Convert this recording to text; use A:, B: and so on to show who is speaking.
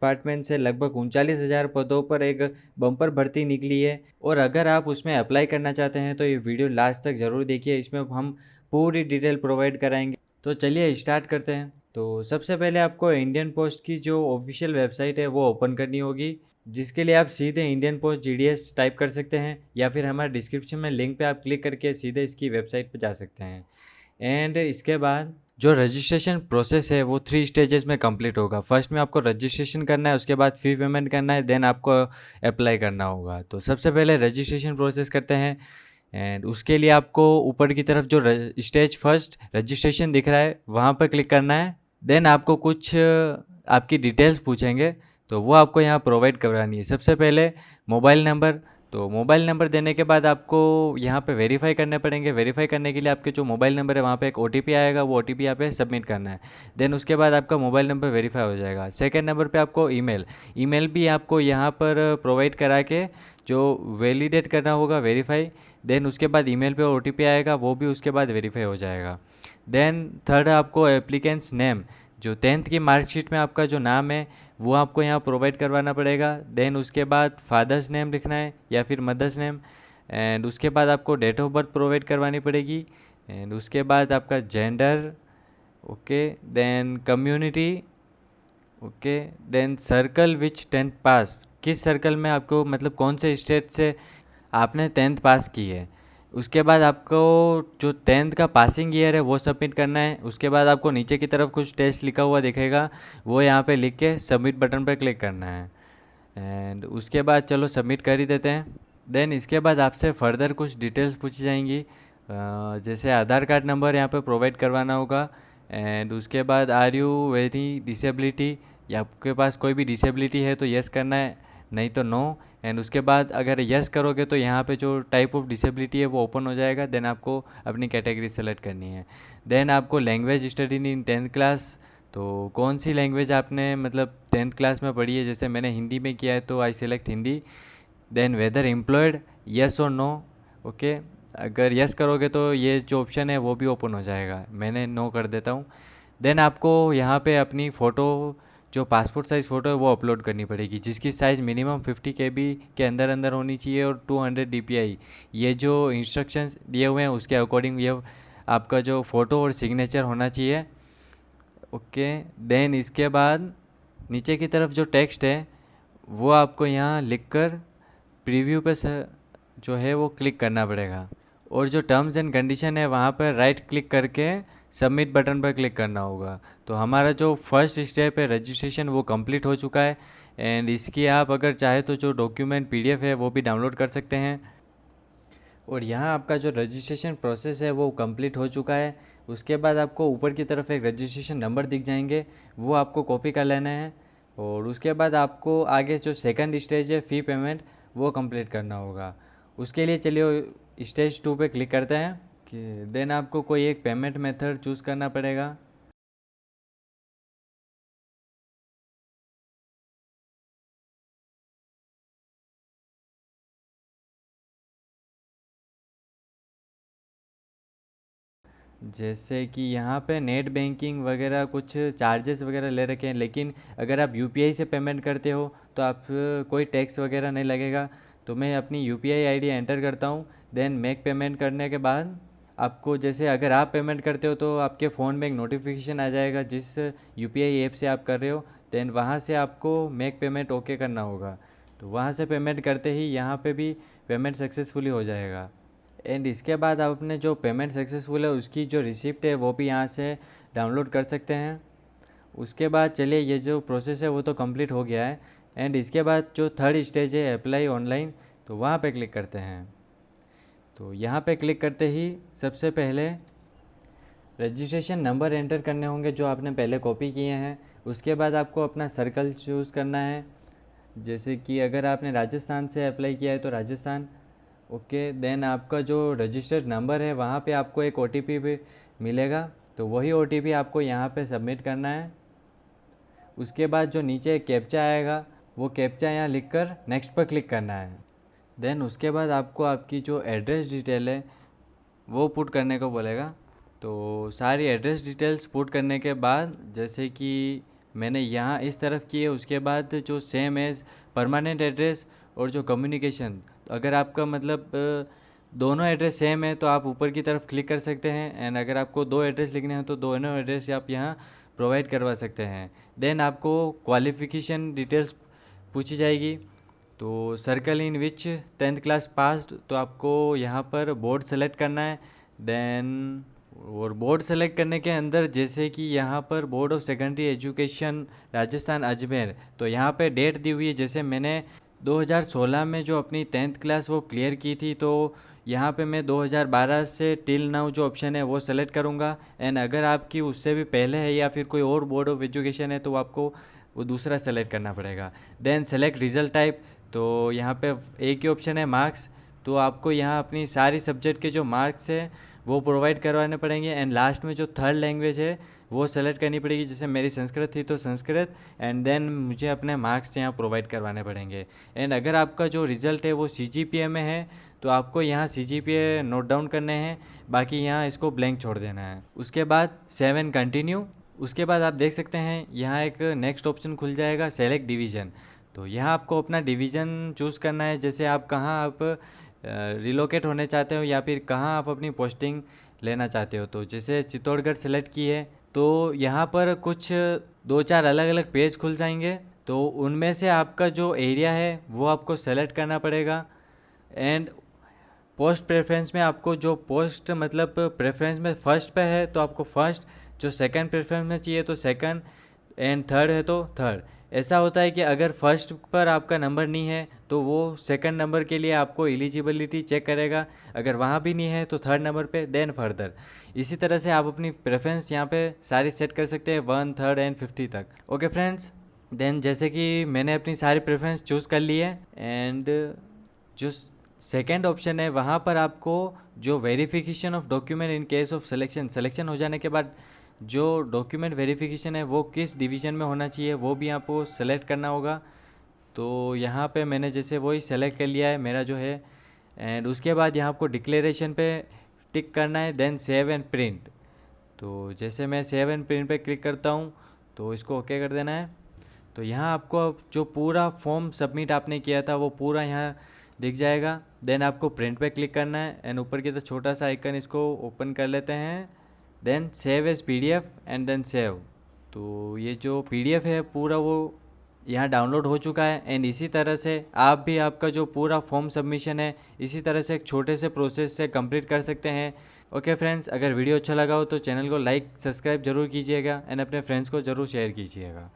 A: Department से लगभग 39,000 पदों पर एक बम्पर भर्ती निकली है और अगर आप उसमें अप्लाई करना चाहते हैं तो ये वीडियो लास्ट तक ज़रूर देखिए, इसमें हम पूरी डिटेल प्रोवाइड कराएंगे। तो चलिए स्टार्ट करते हैं। तो सबसे पहले आपको इंडियन पोस्ट की जो ऑफिशियल वेबसाइट है वो ओपन करनी होगी, जिसके लिए आप सीधे इंडियन पोस्ट GDS टाइप कर सकते हैं या फिर हमारे डिस्क्रिप्शन में लिंक पे आप क्लिक करके सीधे इसकी वेबसाइट पे जा सकते हैं। एंड इसके बाद जो रजिस्ट्रेशन प्रोसेस है वो 3 स्टेजेस में कंप्लीट होगा। फर्स्ट में आपको रजिस्ट्रेशन करना है, उसके बाद फ़ी पेमेंट करना है, देन आपको अप्लाई करना होगा। तो सबसे पहले रजिस्ट्रेशन प्रोसेस करते हैं एंड उसके लिए आपको ऊपर की तरफ जो स्टेज फर्स्ट रजिस्ट्रेशन दिख रहा है वहाँ पर क्लिक करना है। देन आपको कुछ आपकी डिटेल्स पूछेंगे तो वो आपको यहाँ प्रोवाइड करवानी है। सबसे पहले मोबाइल नंबर, तो मोबाइल नंबर देने के बाद आपको यहाँ पे वेरीफाई करने पड़ेंगे। वेरीफाई करने के लिए आपके जो मोबाइल नंबर है वहाँ पे एक OTP आएगा, वो OTP यहाँ पे सबमिट करना है। देन उसके बाद आपका मोबाइल नंबर वेरीफाई हो जाएगा। सेकंड नंबर पे आपको ईमेल भी आपको यहाँ पर प्रोवाइड करा के जो वैलिडेट करना होगा, वेरीफाई। देन उसके बाद ईमेल पे OTP आएगा, वो भी उसके बाद वेरीफाई हो जाएगा। देन थर्ड आपको एप्लीकेंट्स नेम, जो 10th की मार्कशीट में आपका जो नाम है वो आपको यहाँ प्रोवाइड करवाना पड़ेगा। देन उसके बाद फादर्स नेम लिखना है या फिर मदर्स नेम। एंड उसके बाद आपको डेट ऑफ बर्थ प्रोवाइड करवानी पड़ेगी। एंड उसके बाद आपका gender, okay. Then community, okay. Then circle which 10th pass, किस सर्कल में आपको मतलब कौन से स्टेट से आपने 10th पास की है। उसके बाद आपको जो 10th का पासिंग ईयर है वो सबमिट करना है। उसके बाद आपको नीचे की तरफ कुछ टेस्ट लिखा हुआ दिखेगा, वो यहाँ पे लिख के सबमिट बटन पर क्लिक करना है। एंड उसके बाद चलो सबमिट कर ही देते हैं। देन इसके बाद आपसे फर्दर कुछ डिटेल्स पूछी जाएंगी, जैसे आधार कार्ड नंबर यहाँ पे प्रोवाइड करवाना होगा। एंड उसके बाद आर यू वेरी डिसेबिलिटी, या आपके पास कोई भी डिसेबिलिटी है तो यस करना है, नहीं तो नो। एंड उसके बाद अगर यस करोगे तो यहाँ पे जो टाइप ऑफ डिसेबिलिटी है वो ओपन हो जाएगा। देन आपको अपनी कैटेगरी सेलेक्ट करनी है। देन आपको language study in 10th class, तो कौन सी लैंग्वेज आपने मतलब 10th क्लास में पढ़ी है, जैसे मैंने हिंदी में किया है तो I select Hindi. Then whether employed, yes और नो, ओके। अगर यस करोगे तो ये जो ऑप्शन है वो भी ओपन हो जाएगा, मैंने नो कर देता हूँ। देन आपको यहाँ पे अपनी फ़ोटो, जो पासपोर्ट साइज़ फ़ोटो है वो अपलोड करनी पड़ेगी, जिसकी साइज़ मिनिमम 50 KB के अंदर अंदर होनी चाहिए और 200 DPI। ये जो इंस्ट्रक्शंस दिए हुए हैं उसके अकॉर्डिंग ये आपका जो फ़ोटो और सिग्नेचर होना चाहिए, ओके। देन इसके बाद नीचे की तरफ जो टेक्स्ट है वो आपको यहाँ लिखकर प्रीव्यू पे जो है वो क्लिक करना पड़ेगा। और जो टर्म्स एंड कंडीशन है वहाँ पर राइट क्लिक करके सबमिट बटन पर क्लिक करना होगा। तो हमारा जो फर्स्ट स्टेप है रजिस्ट्रेशन वो कंप्लीट हो चुका है। एंड इसकी आप अगर चाहे तो जो डॉक्यूमेंट PDF है वो भी डाउनलोड कर सकते हैं। और यहाँ आपका जो रजिस्ट्रेशन प्रोसेस है वो कंप्लीट हो चुका है। उसके बाद आपको ऊपर की तरफ एक रजिस्ट्रेशन नंबर दिख जाएंगे, वो आपको कॉपी कर लेना है। और उसके बाद आपको आगे जो सेकंड स्टेज है फ़ी पेमेंट वो कंप्लीट करना होगा। उसके लिए चलिए स्टेज 2 पे क्लिक करते हैं कि देन आपको कोई एक पेमेंट मेथड चूज़ करना पड़ेगा। जैसे कि यहाँ पे नेट बैंकिंग वगैरह कुछ चार्जेस वगैरह ले रखे हैं, लेकिन अगर आप UPI से पेमेंट करते हो तो आप कोई टैक्स वगैरह नहीं लगेगा। तो मैं अपनी UPI ID एंटर करता हूँ। देन मेक पेमेंट करने के बाद आपको, जैसे अगर आप पेमेंट करते हो तो आपके फ़ोन में एक नोटिफिकेशन आ जाएगा जिस UPI ऐप से आप कर रहे हो। देन वहाँ से आपको मेक पेमेंट ओके करना होगा। तो वहाँ से पेमेंट करते ही यहाँ पे भी पेमेंट सक्सेसफुली हो जाएगा। एंड इसके बाद आप अपने जो पेमेंट सक्सेसफुल है उसकी जो रिसिप्ट है वो भी यहाँ से डाउनलोड कर सकते हैं। उसके बाद चलिए ये जो प्रोसेस है वो तो कंप्लीट हो गया है। एंड इसके बाद जो थर्ड स्टेज है अप्लाई ऑनलाइन, तो वहाँ पे क्लिक करते हैं। तो यहाँ पे क्लिक करते ही सबसे पहले रजिस्ट्रेशन नंबर एंटर करने होंगे जो आपने पहले कॉपी किए हैं। उसके बाद आपको अपना सर्कल चूज़ करना है, जैसे कि अगर आपने राजस्थान से अप्लाई किया है तो राजस्थान, ओके। देन आपका जो रजिस्टर्ड नंबर है वहाँ पे आपको एक OTP भी मिलेगा, तो वही OTP आपको यहाँ पे सबमिट करना है। उसके बाद जो नीचे कैप्चा आएगा वो कैप्चा यहाँ लिखकर नेक्स्ट पर क्लिक करना है। देन उसके बाद आपको आपकी जो एड्रेस डिटेल है वो पुट करने को बोलेगा। तो सारी एड्रेस डिटेल्स पुट करने के बाद, जैसे कि मैंने यहाँ इस तरफ किए। उसके बाद जो सेम एज परमानेंट एड्रेस और जो कम्युनिकेशन, अगर आपका मतलब दोनों एड्रेस सेम है तो आप ऊपर की तरफ क्लिक कर सकते हैं। एंड अगर आपको 2 एड्रेस लिखने हैं तो दोनों एड्रेस आप यहाँ प्रोवाइड करवा सकते हैं। देन आपको क्वालिफिकेशन डिटेल्स पूछी जाएगी। तो सर्कल इन विच 10th क्लास पास्ड, तो आपको यहाँ पर बोर्ड सेलेक्ट करना है। देन और बोर्ड सेलेक्ट करने के अंदर जैसे कि यहाँ पर board of secondary education Rajasthan Ajmer, तो यहाँ पे डेट दी हुई है। जैसे मैंने 2016 में जो अपनी 10th क्लास वो क्लियर की थी, तो यहाँ पे मैं 2012 से टिल नाउ जो ऑप्शन है वो सेलेक्ट करूँगा। एंड अगर आपकी उससे भी पहले है या फिर कोई और बोर्ड ऑफ एजुकेशन है तो आपको वो दूसरा सेलेक्ट करना पड़ेगा। देन सेलेक्ट रिजल्ट टाइप, तो यहाँ पे एक ही ऑप्शन है मार्क्स, तो आपको यहाँ अपनी सारी सब्जेक्ट के जो मार्क्स है वो प्रोवाइड करवाने पड़ेंगे। एंड लास्ट में जो थर्ड लैंग्वेज है वो सेलेक्ट करनी पड़ेगी। जैसे मेरी संस्कृत थी तो संस्कृत, एंड देन मुझे अपने मार्क्स यहाँ प्रोवाइड करवाने पड़ेंगे। एंड अगर आपका जो रिज़ल्ट है वो CGPA में है तो आपको यहाँ CGPA नोट डाउन करने हैं, बाकी यहाँ इसको ब्लैंक छोड़ देना है। उसके बाद 7 कंटिन्यू। उसके बाद आप देख सकते हैं यहाँ एक नेक्स्ट ऑप्शन खुल जाएगा, सेलेक्ट डिवीज़न। तो यहाँ आपको अपना डिवीज़न चूज़ करना है, जैसे आप कहाँ आप रिलोकेट होने चाहते हो या फिर कहाँ आप अपनी पोस्टिंग लेना चाहते हो। तो जैसे चित्तौड़गढ़ सेलेक्ट की है तो यहाँ पर कुछ 2-4 अलग अलग पेज खुल जाएंगे, तो उनमें से आपका जो एरिया है वो आपको सेलेक्ट करना पड़ेगा। एंड पोस्ट प्रेफरेंस में आपको जो पोस्ट मतलब प्रेफरेंस में फर्स्ट पे है तो आपको फर्स्ट, जो सेकंड प्रेफरेंस में चाहिए तो सेकंड, एंड थर्ड है तो थर्ड। ऐसा होता है कि अगर फर्स्ट पर आपका नंबर नहीं है तो वो सेकंड नंबर के लिए आपको एलिजिबिलिटी चेक करेगा, अगर वहाँ भी नहीं है तो थर्ड नंबर पे, देन फर्दर। इसी तरह से आप अपनी प्रेफरेंस यहाँ पे सारी सेट कर सकते हैं 1, 3 एंड 50 तक। ओके फ्रेंड्स, देन जैसे कि मैंने अपनी सारी प्रेफरेंस चूज़ कर ली है। एंड जो सेकेंड ऑप्शन है वहाँ पर आपको जो verification of document in case of selection हो जाने के बाद जो डॉक्यूमेंट वेरिफिकेशन है वो किस डिवीज़न में होना चाहिए वो भी आपको सेलेक्ट करना होगा। तो यहाँ पे मैंने जैसे वही सेलेक्ट कर लिया है मेरा जो है। एंड उसके बाद यहाँ आपको डिक्लेरेशन पे टिक करना है, देन सेव एंड प्रिंट। तो जैसे मैं सेव एंड प्रिंट पे क्लिक करता हूँ तो इसको ओके कर देना है। तो यहाँ आपको जो पूरा फॉर्म सबमिट आपने किया था वो पूरा यहाँ दिख जाएगा। देन आपको प्रिंट पे क्लिक करना है एंड ऊपर की तरफ छोटा सा आइकन, इसको ओपन कर लेते हैं। Then save as PDF and then save. तो ये जो PDF है पूरा वो यहाँ डाउनलोड हो चुका है। एंड इसी तरह से आप भी आपका जो पूरा फॉर्म सबमिशन है इसी तरह से एक छोटे से प्रोसेस से कंप्लीट कर सकते हैं। ओके फ्रेंड्स, अगर वीडियो अच्छा लगा हो तो चैनल को लाइक सब्सक्राइब जरूर कीजिएगा एंड अपने फ्रेंड्स को ज़रूर शेयर कीजिएगा।